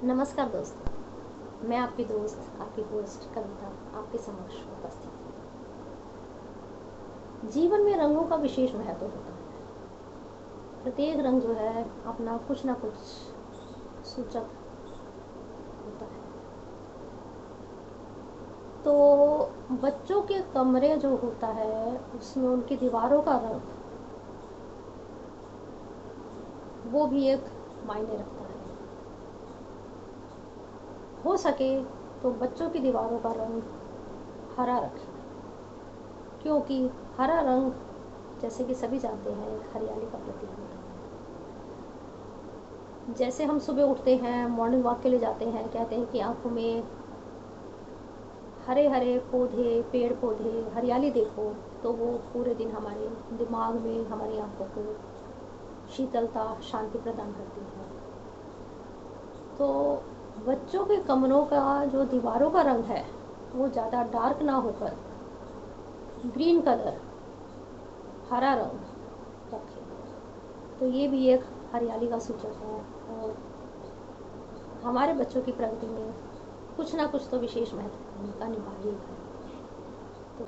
नमस्कार दोस्तों, मैं आपकी दोस्त, आपकी होस्ट कविता आपके समक्ष उपस्थित हूँ। जीवन में रंगों का विशेष महत्व होता है। प्रत्येक रंग जो है अपना कुछ ना कुछ सूचक होता है। तो बच्चों के कमरे जो होता है उसमें उनकी दीवारों का रंग वो भी एक मायने रखता है। हो सके तो बच्चों की दीवारों का रंग हरा रखें, क्योंकि हरा रंग जैसे कि सभी जानते हैं एक हरियाली का प्रतीक होता है। जैसे हम सुबह उठते हैं, मॉर्निंग वॉक के लिए जाते हैं, कहते हैं कि आंखों में हरे हरे पौधे, पेड़ पौधे, हरियाली देखो, तो वो पूरे दिन हमारे दिमाग में, हमारी आंखों को शीतलता, शांति प्रदान करती है। तो बच्चों के कमरों का जो दीवारों का रंग है वो ज़्यादा डार्क ना होकर ग्रीन कलर, हरा रंग रखें, तो ये भी एक हरियाली का सूचक है और हमारे बच्चों की प्रगति में कुछ ना कुछ तो विशेष भूमिका निभा ही है। तो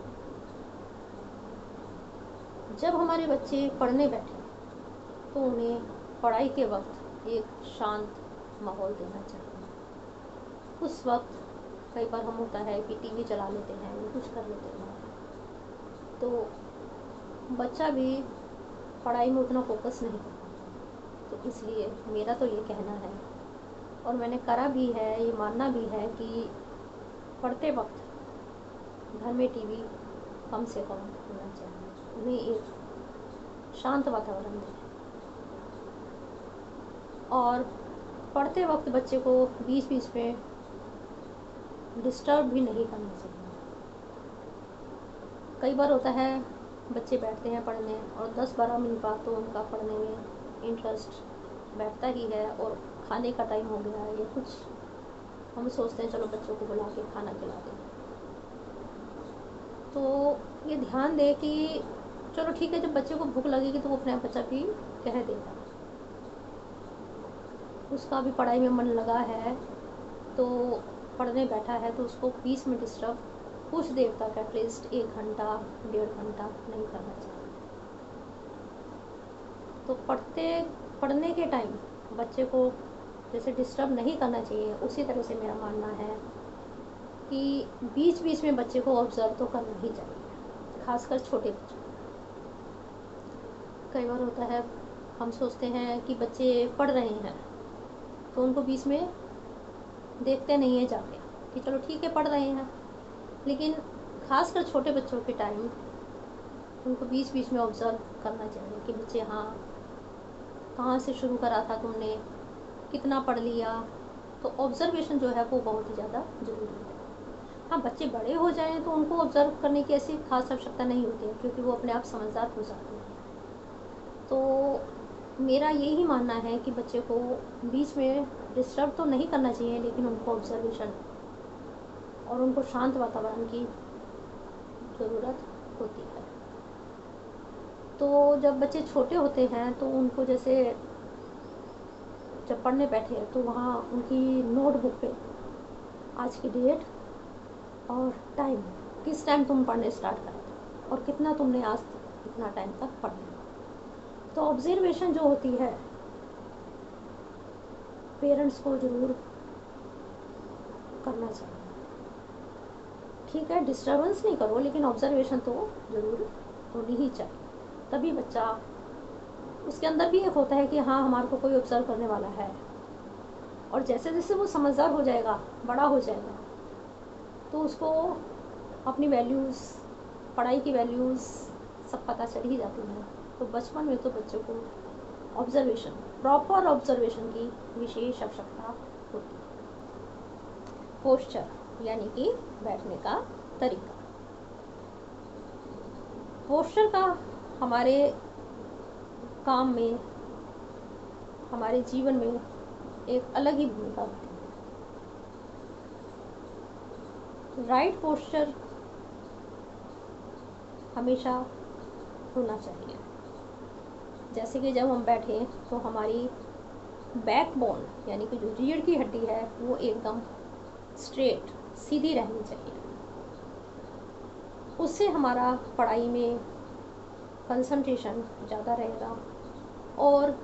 जब हमारे बच्चे पढ़ने बैठे तो उन्हें पढ़ाई के वक्त एक शांत माहौल देना चाहिए। उस वक्त कई बार हम होता है कि टीवी चला लेते हैं या कुछ कर लेते हैं, तो बच्चा भी पढ़ाई में उतना फोकस नहीं कर पाता। तो इसलिए मेरा तो ये कहना है और मैंने करा भी है, ये मानना भी है कि पढ़ते वक्त घर में टीवी कम से कम होना चाहिए। उन्हें एक शांत वातावरण दें और पढ़ते वक्त बच्चे को बीच बीच में डिस्टर्ब भी नहीं करना चाहिए। कई बार होता है बच्चे बैठते हैं पढ़ने और 10-12 मिनट बाद तो उनका पढ़ने में इंटरेस्ट बैठता ही है और खाने का टाइम हो गया है या कुछ, हम सोचते हैं चलो बच्चों को बुला के खाना खिला दें। तो ये ध्यान दें कि चलो ठीक है, जब बच्चे को भूख लगेगी तो वो अपने आप बच्चा भी कह देगा, उसका भी पढ़ाई में मन लगा है तो पढ़ने बैठा है, तो उसको 20 मिनट डिस्टर्ब कुछ देर तक, एटलीस्ट 1 घंटा 1.5 घंटा नहीं करना चाहिए। तो पढ़ने के टाइम बच्चे को जैसे डिस्टर्ब नहीं करना चाहिए, उसी तरह से मेरा मानना है कि बीच बीच में बच्चे को ऑब्जर्व तो करना ही चाहिए, खासकर छोटे बच्चों। कई बार होता है हम सोचते हैं कि बच्चे पढ़ रहे हैं तो उनको बीच में देखते नहीं है जाके कि चलो ठीक है पढ़ रहे हैं, लेकिन खासकर छोटे बच्चों के टाइम उनको बीच बीच में ऑब्जर्व करना चाहिए कि बच्चे हाँ कहाँ से शुरू करा था तुमने, कितना पढ़ लिया। तो ऑब्जर्वेशन जो है वो बहुत ही ज़्यादा ज़रूरी है। हाँ, बच्चे बड़े हो जाएं तो उनको ऑब्जर्व करने की ऐसी खास आवश्यकता नहीं होती है, क्योंकि वो अपने आप समझदार हो जाते हैं। तो मेरा यही मानना है कि बच्चे को बीच में डिस्टर्ब तो नहीं करना चाहिए, लेकिन उनको ऑब्जर्वेशन और उनको शांत वातावरण की ज़रूरत होती है। तो जब बच्चे छोटे होते हैं तो उनको जैसे जब पढ़ने बैठे तो वहाँ उनकी नोटबुक पे आज की डेट और टाइम, किस टाइम तुम पढ़ने स्टार्ट करा था और कितना तुमने आज इतना टाइम तक पढ़ा। तो ऑब्जर्वेशन जो होती है पेरेंट्स को ज़रूर करना चाहिए। ठीक है, डिस्टर्बेंस नहीं करो, लेकिन ऑब्जर्वेशन तो ज़रूर होनी ही चाहिए, तभी बच्चा, उसके अंदर भी एक होता है कि हाँ हमारे को कोई ऑब्जर्व करने वाला है। और जैसे जैसे वो समझदार हो जाएगा, बड़ा हो जाएगा, तो उसको अपनी वैल्यूज़, पढ़ाई की वैल्यूज़ सब पता चल ही जाती हैं। तो बचपन में तो बच्चों को ऑब्जर्वेशन, प्रॉपर ऑब्जर्वेशन की विशेष आवश्यकता होती है। पोस्चर यानी कि बैठने का तरीका। पोस्चर का हमारे काम में, हमारे जीवन में एक अलग ही भूमिका होती है। राइट पोस्चर हमेशा होना चाहिए। जैसे कि जब हम बैठें तो हमारी बैकबोन यानी कि जो रीढ़ की हड्डी है वो एकदम स्ट्रेट सीधी रहनी चाहिए। उससे हमारा पढ़ाई में कंसंट्रेशन ज़्यादा रहेगा। और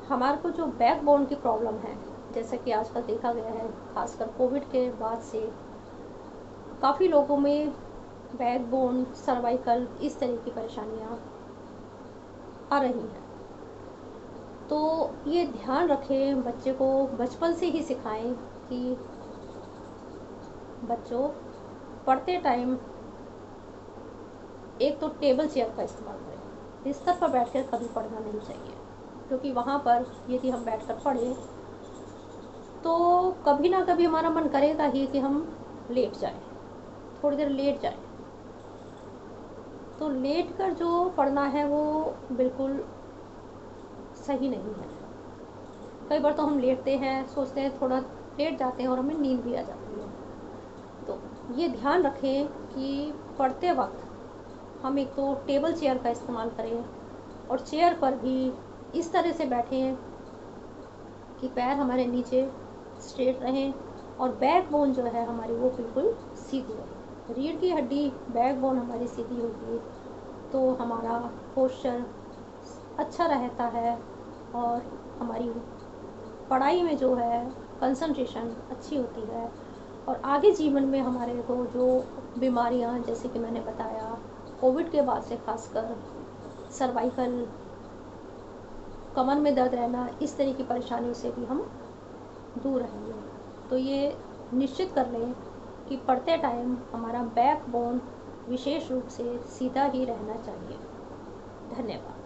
हमारे को जो बैकबोन की प्रॉब्लम है, जैसा कि आजकल देखा गया है खासकर कोविड के बाद से काफ़ी लोगों में बैकबोन, सर्वाइकल इस तरह की परेशानियाँ आ रही हैं। तो ये ध्यान रखें, बच्चे को बचपन से ही सिखाएं कि बच्चों पढ़ते टाइम एक तो टेबल चेयर का इस्तेमाल करें। बिस्तर पर बैठकर कभी पढ़ना नहीं चाहिए, क्योंकि वहाँ पर यदि हम बैठकर पढ़ें तो कभी ना कभी हमारा मन करेगा ही कि हम लेट जाएं, थोड़ी देर लेट जाएं। तो लेट कर जो पढ़ना है वो बिल्कुल सही नहीं है। कई बार तो हम लेटते हैं, सोचते हैं थोड़ा लेट जाते हैं और हमें नींद भी आ जाती है। तो ये ध्यान रखें कि पढ़ते वक्त हम एक तो टेबल चेयर का इस्तेमाल करें और चेयर पर भी इस तरह से बैठें कि पैर हमारे नीचे स्ट्रेट रहें और बैकबोन जो है हमारी वो बिल्कुल सीधी रहे। रीढ़ की हड्डी, बैकबोन हमारी सीधी होगी तो हमारा पोस्चर अच्छा रहता है और हमारी पढ़ाई में जो है कंसंट्रेशन अच्छी होती है। और आगे जीवन में हमारे को जो बीमारियां, जैसे कि मैंने बताया कोविड के बाद से खासकर सर्वाइकल, कमर में दर्द रहना, इस तरह की परेशानियों से भी हम दूर रहेंगे। तो ये निश्चित कर लें कि पढ़ते टाइम हमारा बैकबोन विशेष रूप से सीधा ही रहना चाहिए। धन्यवाद।